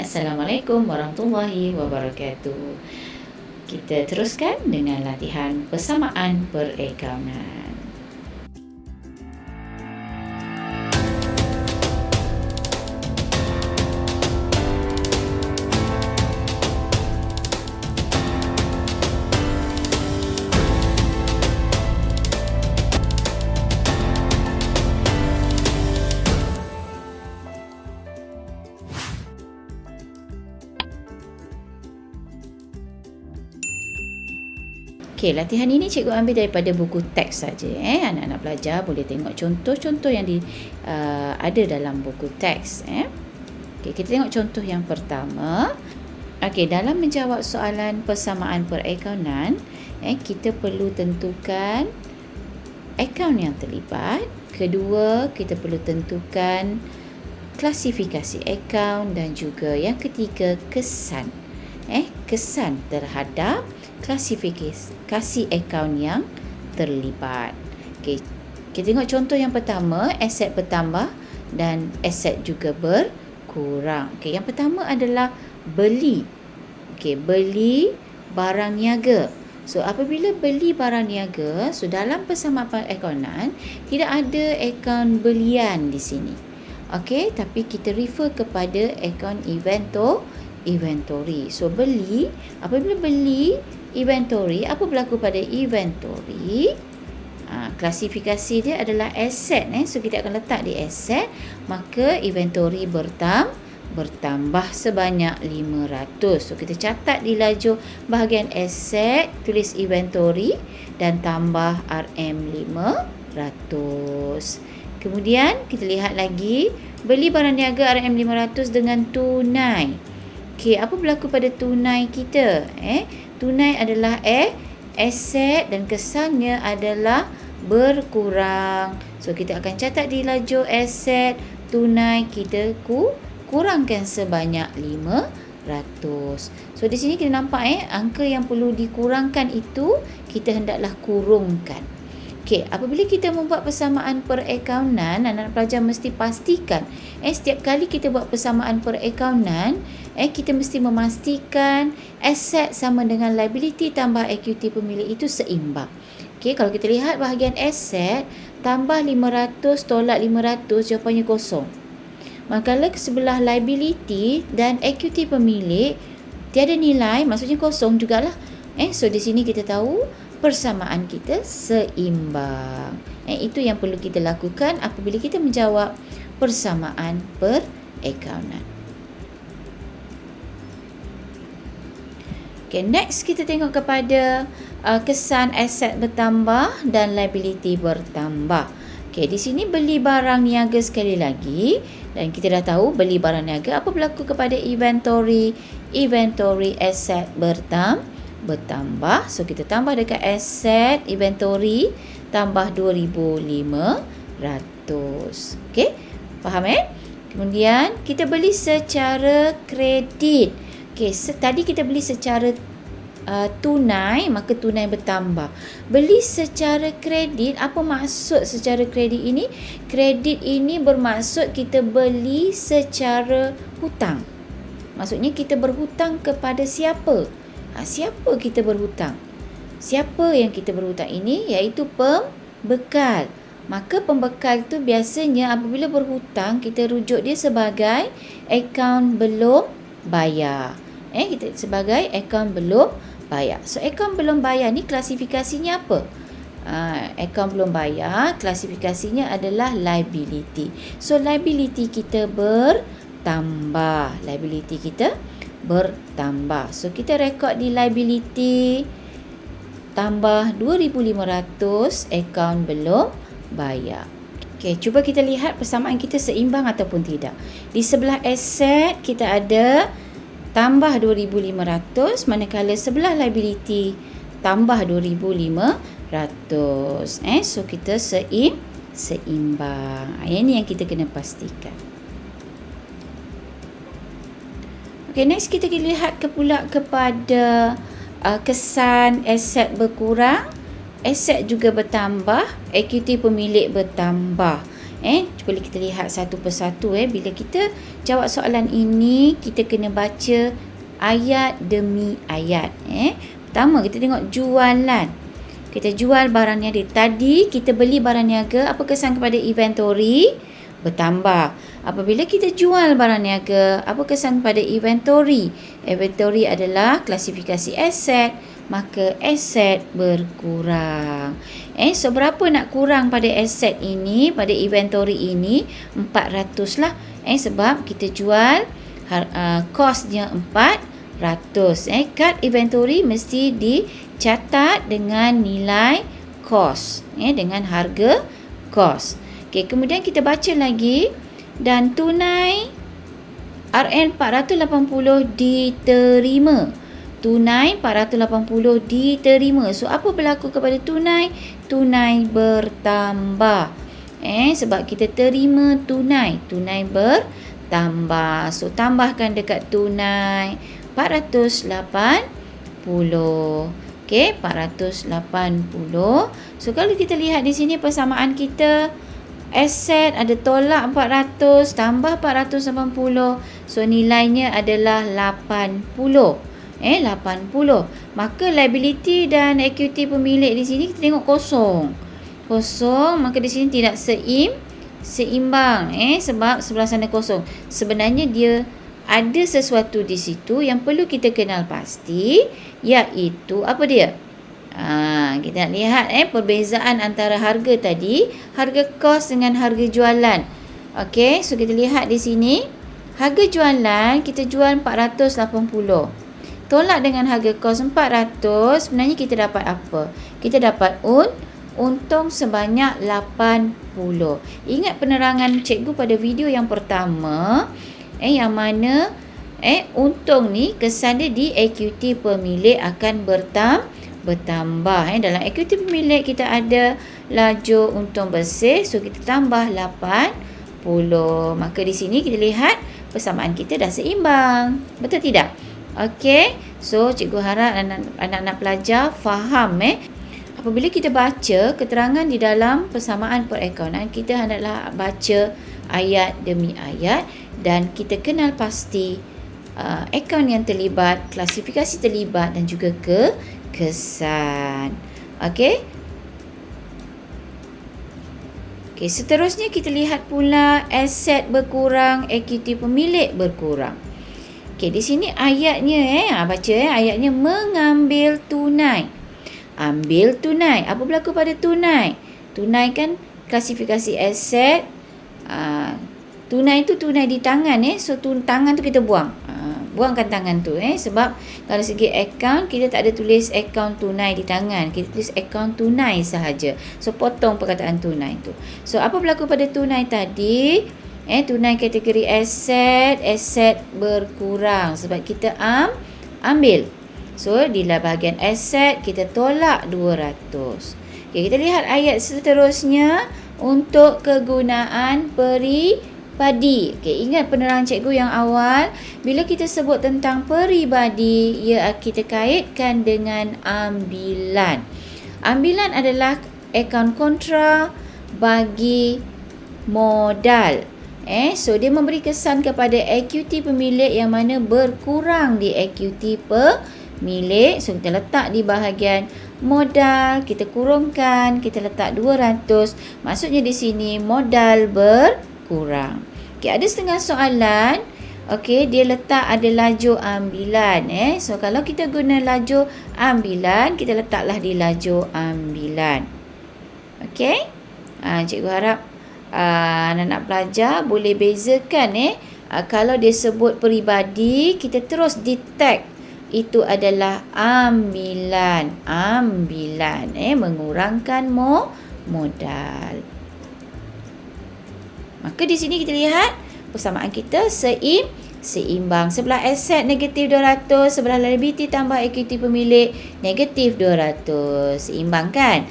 Assalamualaikum warahmatullahi wabarakatuh. Kita teruskan dengan latihan persamaan perakaunan. Okey, latihan ini cikgu ambil daripada buku teks saja. Anak-anak pelajar boleh tengok contoh-contoh yang ada dalam buku teks. Okey, kita tengok contoh yang pertama. Okey, dalam menjawab soalan persamaan perakaunan, kita perlu tentukan akaun yang terlibat. Kedua, kita perlu tentukan klasifikasi akaun, dan juga yang ketiga, kesan. Kesan terhadap klasifikasi akaun yang terlibat. Okey, kita tengok contoh yang pertama, aset bertambah dan aset juga berkurang. Okey, yang pertama adalah beli. Okey, beli barang niaga. So, apabila beli barang niaga, so dalam persamaan perakaunan tidak ada akaun belian di sini. Okey, tapi kita refer kepada akaun inventory. So, beli, apabila beli inventory, apa berlaku pada inventory? Klasifikasi dia adalah aset. So, kita akan letak di aset, maka inventory bertambah sebanyak 500. So, kita catat di lajur bahagian aset, tulis inventory dan tambah RM500. Kemudian, kita lihat lagi, beli barang niaga RM500 dengan tunai. Okey, apa berlaku pada tunai kita? Tunai adalah aset dan kesannya adalah berkurang. So, kita akan catat di lajur aset, tunai kita kurangkan sebanyak 500. So, di sini kita nampak angka yang perlu dikurangkan itu kita hendaklah kurungkan. Okey, apabila kita membuat persamaan perakaunan, anak-anak pelajar mesti pastikan setiap kali kita buat persamaan perakaunan, kita mesti memastikan aset sama dengan liability tambah equity pemilik itu seimbang. Okey, kalau kita lihat bahagian aset, tambah 500 tolak 500, jawapannya kosong. Manakala sebelah liability dan equity pemilik tiada nilai, maksudnya kosong jugalah. So, di sini kita tahu persamaan kita seimbang. Itu yang perlu kita lakukan apabila kita menjawab persamaan perakaunan. Okay, next kita tengok kepada kesan aset bertambah dan liability bertambah. Okay, di sini beli barang niaga sekali lagi, dan kita dah tahu beli barang niaga, apa berlaku kepada inventory? Inventory aset bertambah. So, kita tambah dekat aset inventory tambah 2,500. Okey, faham Kemudian kita beli secara kredit. Okey, tadi kita beli secara tunai, maka tunai bertambah. Beli secara kredit, apa maksud secara kredit ini? Kredit ini bermaksud kita beli secara hutang. Maksudnya kita berhutang kepada siapa? Siapa kita berhutang? Siapa yang kita berhutang ini? Iaitu pembekal. Maka pembekal tu biasanya apabila berhutang, kita rujuk dia sebagai akaun belum bayar. Kita sebagai akaun belum bayar. So, akaun belum bayar ni klasifikasinya apa? Akaun belum bayar, klasifikasinya adalah liability. So, liability kita bertambah. Liability kita bertambah. So, kita rekod di liability tambah 2,500 akaun belum bayar. Okey, cuba kita lihat persamaan kita seimbang ataupun tidak. Di sebelah aset kita ada tambah 2,500, manakala sebelah liability tambah 2,500. So, kita seimbang. Ini yang kita kena pastikan. Okay, next kita lihat pula kepada kesan aset berkurang, aset juga bertambah, equity pemilik bertambah. Boleh kita lihat satu persatu. Bila kita jawab soalan ini, kita kena baca ayat demi ayat. Pertama, kita tengok jualan. Kita jual barang niaga. Tadi kita beli barang niaga, apa kesan kepada inventory? Bertambah. Apabila kita jual barang niaga, apa kesan kepada inventory? Inventory adalah klasifikasi aset, maka aset berkurang. So berapa nak kurang pada aset ini, pada inventory ini? 400 lah. Sebab kita jual kosnya 400. Kad inventory mesti dicatat dengan nilai kos, dengan harga kos. Kemudian kita baca lagi, dan tunai RN 480 diterima. Tunai 480 diterima. So apa berlaku kepada tunai? Tunai bertambah. Sebab kita terima tunai. Tunai bertambah. So tambahkan dekat tunai 480. 480. So kalau kita lihat di sini persamaan kita, aset ada tolak 400 tambah 480. So nilainya adalah 80. 80. Maka liability dan equity pemilik di sini kita tengok kosong. Maka di sini tidak seimbang. Sebab sebelah sana kosong. Sebenarnya dia ada sesuatu di situ yang perlu kita kenal pasti, iaitu apa dia? Kita nak lihat perbezaan antara harga tadi, harga kos dengan harga jualan. So kita lihat di sini, harga jualan kita jual 480. Tolak dengan harga kos 400, sebenarnya kita dapat apa? Kita dapat untung sebanyak 80. Ingat penerangan cikgu pada video yang pertama, yang mana untung ni kesan dia di equity pemilik akan bertambah. Dalam equity pemilik kita ada laju untung bersih, so kita tambah 80. Maka di sini kita lihat persamaan kita dah seimbang. Betul tidak? So cikgu harap anak-anak pelajar faham. Apabila kita baca keterangan di dalam persamaan perakaunan, kita hendaklah baca ayat demi ayat dan kita kenal pasti akaun yang terlibat, klasifikasi terlibat dan juga kesan. Seterusnya kita lihat pula aset berkurang, equity pemilik berkurang. Di sini ayatnya, baca ayatnya mengambil tunai. Ambil tunai. Apa berlaku pada tunai? Tunai kan klasifikasi aset. Tunai tu tunai di tangan. So tangan tu kita buang. Buangkan tangan tu. Sebab kalau segi akaun, kita tak ada tulis akaun tunai di tangan. Kita tulis akaun tunai sahaja. So potong perkataan tunai tu. So apa berlaku pada tunai tadi? Tunai kategori aset berkurang sebab kita ambil. So di bahagian aset kita tolak 200. Kita lihat ayat seterusnya untuk kegunaan peribadi. Ingat penerangan cikgu yang awal, bila kita sebut tentang peribadi, kita kaitkan dengan ambilan. Ambilan adalah akaun kontra bagi modal. So dia memberi kesan kepada equity pemilik yang mana berkurang di equity pemilik. So kita letak di bahagian modal, kita kurungkan, kita letak 200. Maksudnya di sini modal berkurang. Ada setengah soalan, dia letak ada laju ambilan. So kalau kita guna laju ambilan, kita letaklah di laju ambilan. Cikgu harap anak-anak pelajar boleh bezakan. Kalau dia sebut peribadi, kita terus detect itu adalah ambilan. Mengurangkan modal. Maka di sini kita lihat persamaan kita seimbang. Sebelah aset negatif 200, sebelah liability tambah equity pemilik negatif 200. Seimbang kan?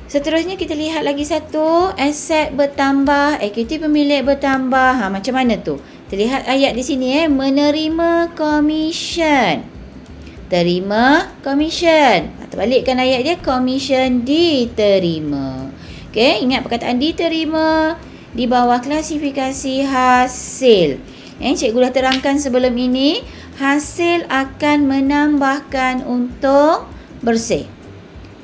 Seterusnya kita lihat lagi satu, aset bertambah, equity pemilik bertambah. Macam mana tu? Kita lihat ayat di sini, menerima commission. terima komisen. Terbalikkan ayat dia, komisen diterima. Okey, ingat perkataan diterima di bawah klasifikasi hasil. Cikgu dah terangkan sebelum ini, hasil akan menambahkan untung bersih.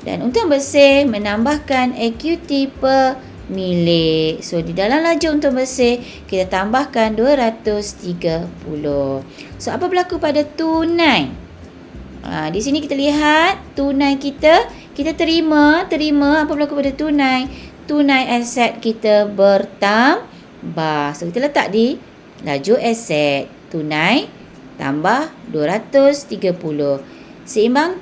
Dan untung bersih menambahkan ekuiti pemilik. So, di dalam laju untung bersih, kita tambahkan 230. So, apa berlaku pada tunai? Di sini kita lihat tunai kita terima apa berlaku pada tunai? Tunai aset kita bertambah. So, kita letak di laju aset tunai tambah 230. Seimbang?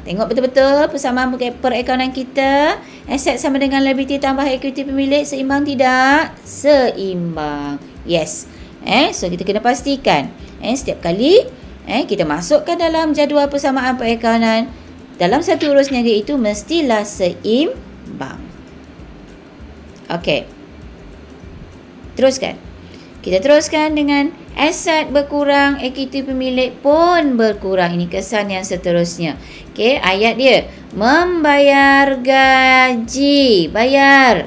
Tengok betul-betul persamaan perakaunan kita. Aset sama dengan liability tambah ekuiti pemilik. Seimbang tidak? Seimbang. Yes. So, kita kena pastikan. Setiap kali kita masukkan dalam jadual persamaan perakaunan, dalam satu urus niaga itu mestilah seimbang. Okey. Teruskan. Kita teruskan dengan aset berkurang, ekuiti pemilik pun berkurang. Ini kesan yang seterusnya. Okey, ayat dia. Membayar gaji. Bayar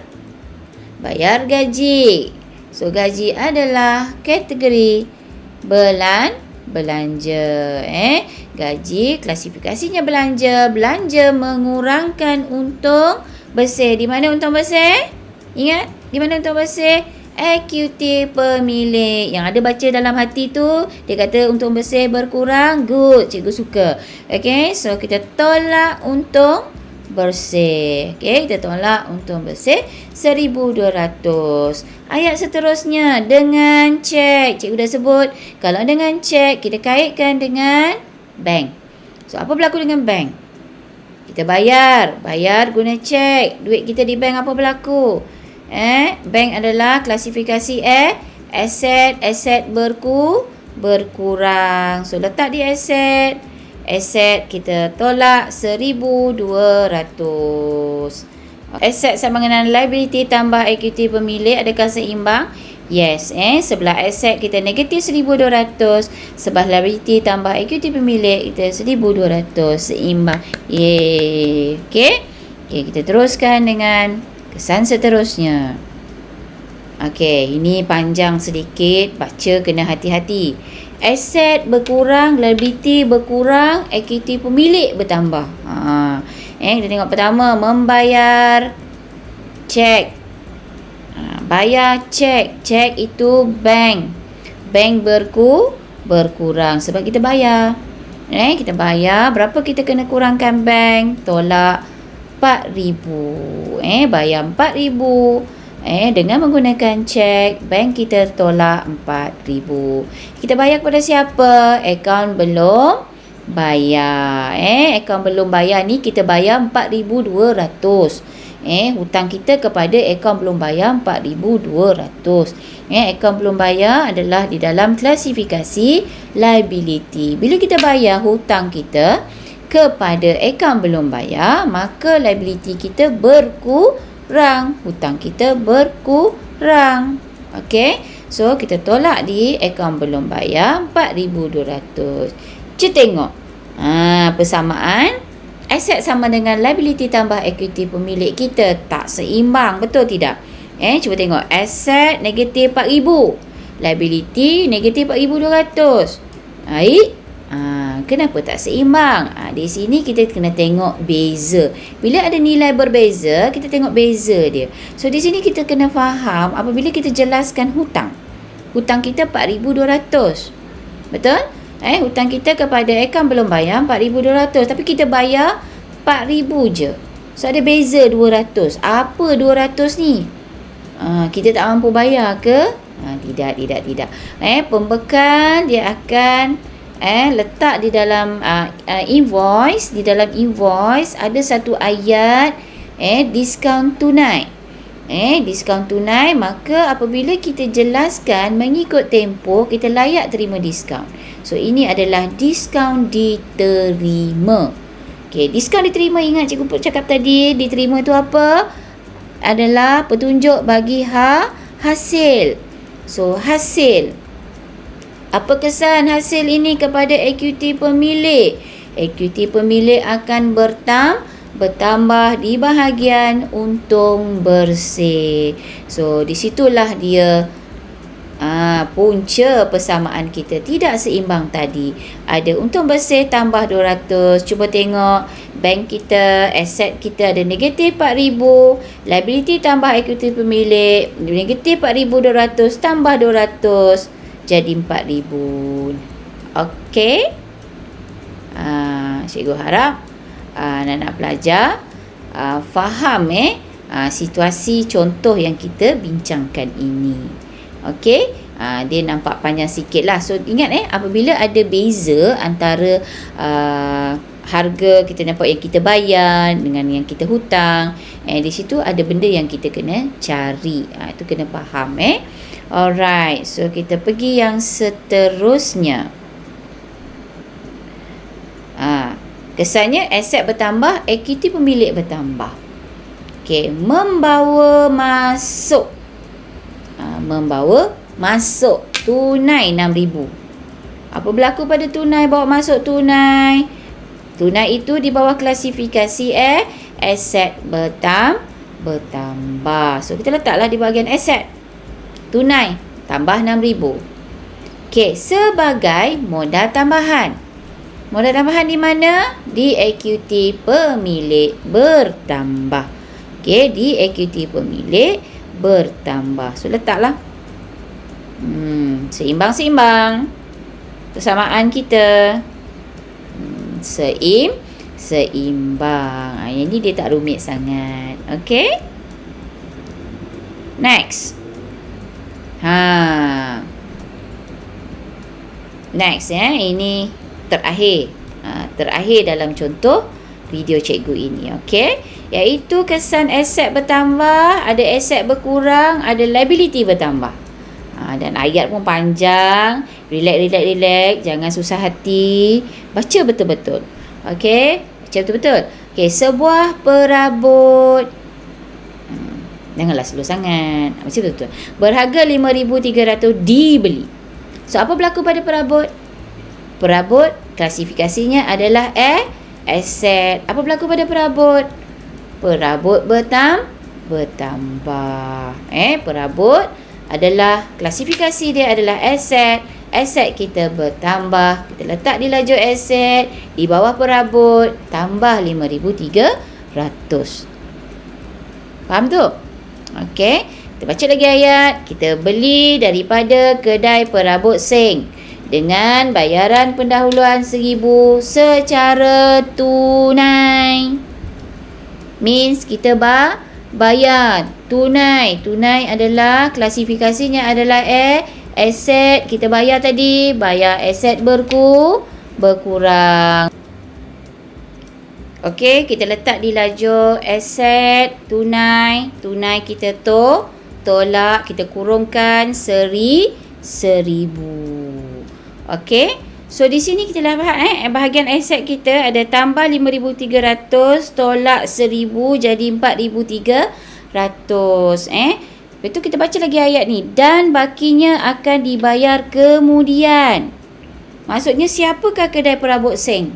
gaji. So, gaji adalah kategori belanja. Gaji klasifikasinya belanja. Belanja mengurangkan untung bersih. Di mana untung bersih? Ingat, di mana untung bersih? Ekuiti pemilik. Yang ada baca dalam hati tu, dia kata untung bersih berkurang. Good, cikgu suka. Okay, so kita tolak untung bersih. Okay, kita tolak untung bersih 1,200. Ayat seterusnya, dengan cek. Cikgu dah sebut, kalau dengan cek, kita kaitkan dengan bank. So, apa berlaku dengan bank? Kita bayar guna cek. Duit kita di bank apa berlaku? Bank adalah klasifikasi aset berkurang. So, letak di aset kita tolak 1,200. Aset sama dengan liability tambah ekuiti pemilik, adakah seimbang? Yes. Sebelah aset kita negatif 1,200, sebelah liability tambah ekuiti pemilik kita 1,200, seimbang. Yeay. Okay, kita teruskan dengan kesan seterusnya. Okey, ini panjang sedikit, baca kena hati-hati. Aset berkurang, liability berkurang, ekuiti pemilik bertambah. Kita tengok pertama, membayar cek. Bayar cek. Cek itu bank. Bank berkurang sebab kita bayar. Kita bayar, berapa kita kena kurangkan bank? Tolak 4,000. Bayar 4,000. Dengan menggunakan cek, bank kita tolak 4,000. Kita bayar kepada siapa? Akaun belum bayar. Akaun belum bayar ni kita bayar 4,200. Hutang kita kepada akaun belum bayar 4,200. Akaun belum bayar adalah di dalam klasifikasi liability. Bila kita bayar hutang kita kepada akaun belum bayar, maka liability kita berkurang, hutang kita berkurang. Okey, so kita tolak di akaun belum bayar 4,200. Cuba tengok persamaan aset sama dengan liability tambah ekuiti pemilik kita tak seimbang, betul tidak? Cuba tengok, aset negatif 4,000, liability negatif 4,200. Baik. Kenapa tak seimbang? Di sini kita kena tengok beza. Bila ada nilai berbeza, kita tengok beza dia. So, di sini kita kena faham apabila kita jelaskan hutang. Hutang kita 4,200. Betul? Hutang kita kepada akaun belum bayar 4,200. Tapi kita bayar 4,000 je. So, ada beza 200. Apa 200 ni? Kita tak mampu bayar ke? Tidak. Pembekal dia akan letak di dalam invoice. Di dalam invoice ada satu ayat diskaun tunai. Diskaun tunai, maka apabila kita jelaskan mengikut tempoh, kita layak terima diskaun. So, ini adalah diskaun diterima. Okey, diskaun diterima, ingat cikgu cakap tadi, diterima itu apa? Adalah petunjuk bagi hasil. So, hasil Apa kesan hasil ini kepada ekuiti pemilik? Ekuiti pemilik akan bertambah di bahagian untung bersih. So, di situlah dia punca persamaan kita tidak seimbang tadi. Ada untung bersih tambah 200. Cuba tengok bank kita, aset kita ada negatif 4,000, liability tambah ekuiti pemilik, negatif 4,200 tambah 200 jadi 4,000. Okey. Cikgu harap anak-anak pelajar faham situasi contoh yang kita bincangkan ini. Okey. Dia nampak panjang sikit lah. So ingat apabila ada beza antara harga kita nampak yang kita bayar dengan yang kita hutang, di situ ada benda yang kita kena cari. Itu kena faham. Alright, so kita pergi yang seterusnya. Kesannya aset bertambah, ekuiti pemilik bertambah. Okey, membawa masuk. Membawa masuk tunai 6,000. Apa berlaku pada tunai bawa masuk tunai? Tunai itu di bawah klasifikasi aset bertambah. So kita letaklah di bahagian aset. Tunai tambah 6,000. Okey, sebagai modal tambahan. Modal tambahan di mana? Di ekuiti pemilik bertambah. Okey, di ekuiti pemilik bertambah. So letaklah. Seimbang-seimbang. Persamaan kita. Seimbang. Yang ni dia tak rumit sangat. Okey? Next. Next ini terakhir. Terakhir dalam contoh video cikgu ini. Okey? Iaitu kesan aset bertambah, ada aset berkurang, ada liability bertambah. Dan ayat pun panjang. Relax. Jangan susah hati. Baca betul-betul. Okey? Baca betul-betul. Okey, sebuah perabot. Janganlah slow sangat. Baca betul-betul. Berharga 5,300 dibeli. So, apa berlaku pada perabot? Perabot klasifikasinya adalah aset. Apa berlaku pada perabot? Perabot bertambah. Perabot adalah klasifikasi dia adalah aset. Aset kita bertambah. Kita letak di lajur aset. Di bawah perabot. Tambah 5,300. Faham tu? Okey. Kita baca lagi ayat. Kita beli daripada kedai perabot Seng. Dengan bayaran pendahuluan 1,000 secara tunai. Means kita bayar tunai. Tunai adalah klasifikasinya adalah aset. Kita bayar tadi. Bayar aset berkurang. Okey, kita letak di lajur aset tunai. Tunai kita tolak. Kita kurungkan 1,000. Okey. So di sini kita lihat bahagian aset kita ada tambah 5,300 tolak 1,000 jadi 4,300. Lepas tu kita baca lagi ayat ni. Dan bakinya akan dibayar kemudian. Maksudnya siapakah kedai perabot Seng?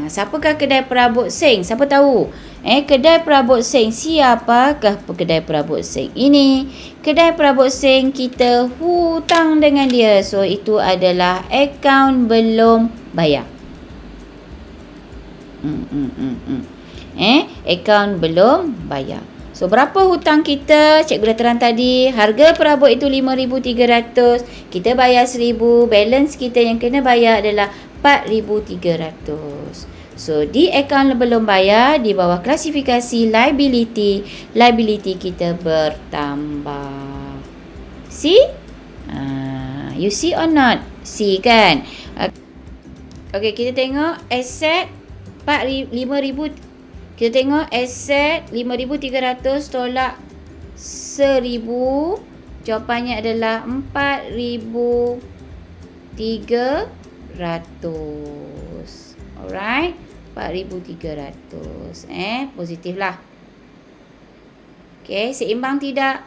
Siapakah kedai perabot Seng? Siapa tahu? Kedai perabot Seng. Siapakah kedai perabot Seng ini? Kedai perabot Seng kita hutang dengan dia. So itu adalah akaun belum bayar. Akaun belum bayar. So berapa hutang kita? Cikgu dah terang tadi. Harga perabot itu 5,300. Kita bayar 1,000. Balance kita yang kena bayar adalah 4,300. So di akaun belum bayar di bawah klasifikasi liability. Liability kita bertambah. See? You see or not? See kan? Okay, kita tengok aset 5,000. Kita tengok aset 5,300 tolak 1,000. Jawapannya adalah 4,300. Alright. 4,300. Positif lah. Okay, seimbang tidak?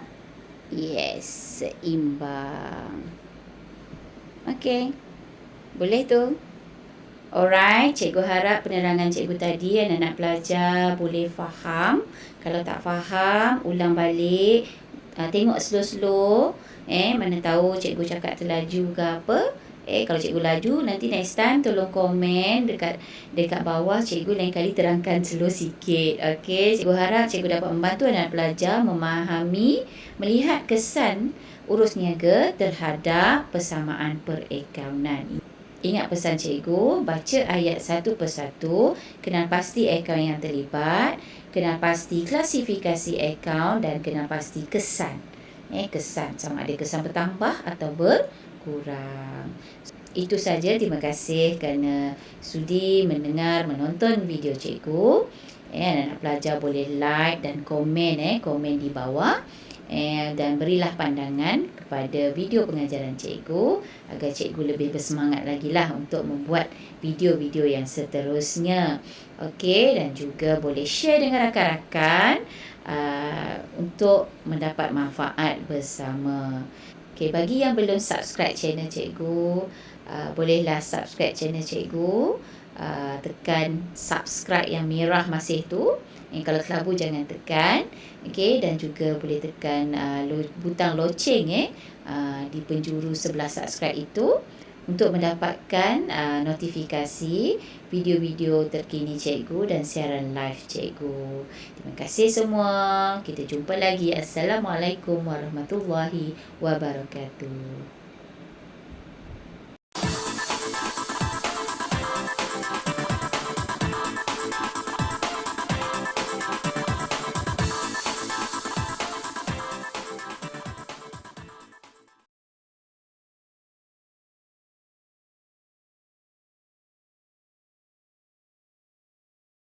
Yes, seimbang. Okey. Boleh tu. Alright, cikgu harap penerangan cikgu tadi anak-anak pelajar boleh faham. Kalau tak faham, ulang balik. Tengok slow-slow. Mana tahu cikgu cakap terlaju ke apa. Kalau cikgu laju, nanti next time tolong komen dekat bawah. Cikgu lain kali terangkan slow sikit. Okey, cikgu harap cikgu dapat membantu anak pelajar memahami, melihat kesan urus niaga terhadap persamaan perakaunan. Ingat pesan cikgu, baca ayat satu persatu, kenal pasti akaun yang terlibat, kenal pasti klasifikasi akaun dan kenal pasti kesan. Kesan, sama ada kesan bertambah atau berkurang. Itu saja, terima kasih kerana sudi menonton video cikgu. Anak pelajar boleh like dan komen di bawah. Dan berilah pandangan kepada video pengajaran cikgu agar cikgu lebih bersemangat lagi lah untuk membuat video-video yang seterusnya. Okey, dan juga boleh share dengan rakan-rakan untuk mendapat manfaat bersama. Okey, bagi yang belum subscribe channel cikgu, bolehlah subscribe channel cikgu. Tekan subscribe yang merah masih tu. Kalau kelabu jangan tekan. Okey, dan juga boleh tekan butang loceng di penjuru sebelah subscribe itu untuk mendapatkan notifikasi video-video terkini cikgu dan siaran live cikgu. Terima kasih semua. Kita jumpa lagi. Assalamualaikum warahmatullahi wabarakatuh.